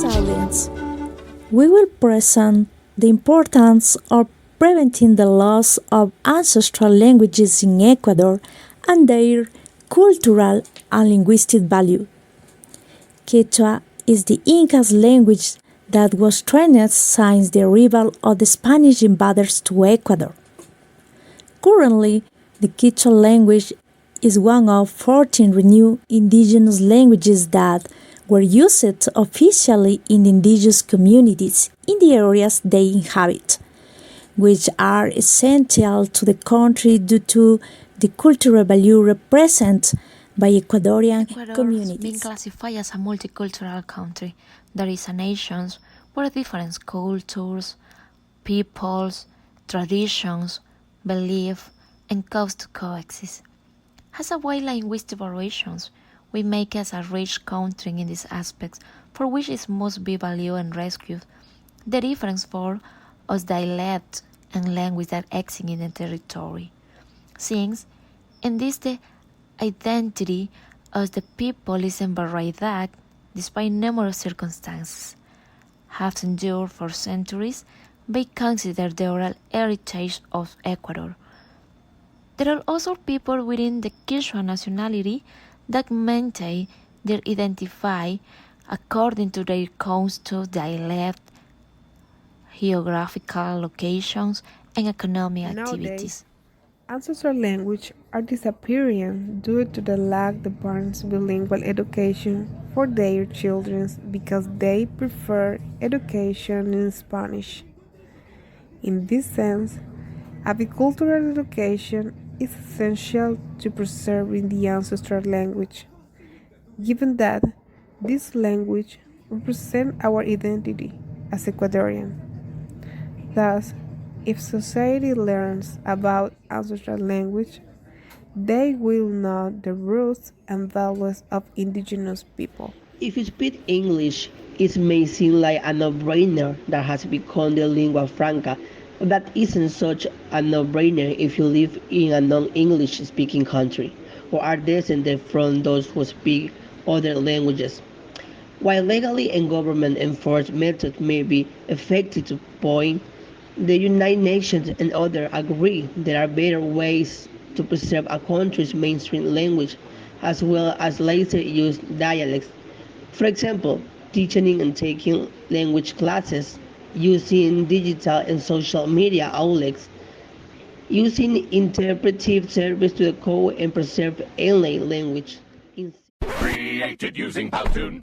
this audience, we will present the importance of preventing the loss of ancestral languages in Ecuador and their cultural and linguistic value. Quechua is the Inca's language that was trained since the arrival of the Spanish invaders to Ecuador. Currently, the Quechua language is one of 14 renewed indigenous languages that were used officially in the indigenous communities in the areas they inhabit, which are essential to the country due to the cultural value represented by Ecuadorian Ecuador communities. being classified as a multicultural country, there is a nation where different cultures, peoples, traditions, beliefs, and costs coexist. Has a wide linguistic variations, we make us a rich country in these aspects for which it must be valued and rescued. The difference for us dialect and language that exist in the territory. Since in this the identity of the people is embarrassed that, despite numerous circumstances, have endured for centuries, they consider the oral heritage of Ecuador. There are also people within the Quechua nationality that maintain their identity according to their coastal dialect, geographical locations, and economic activities. Nowadays, ancestral language are disappearing due to the lack of parents' bilingual education for their children because they prefer education in Spanish. In this sense, agricultural education is essential to preserving the ancestral language, given that this language represents our identity as Ecuadorian. Thus, if society learns about ancestral language, they will know the roots and values of indigenous people. If you speak English, it may seem like a no-brainer that has become the lingua franca, but that isn't such a no-brainer if you live in a non-English speaking country or are descended from those who speak other languages. While legally and government enforced methods may be effective to point, the United Nations and others agree there are better ways to preserve a country's mainstream language as well as later used dialects. For example, teaching and taking language classes, using digital and social media outlets, using interpretive service to decode and preserve alien language. Created using Powtoon.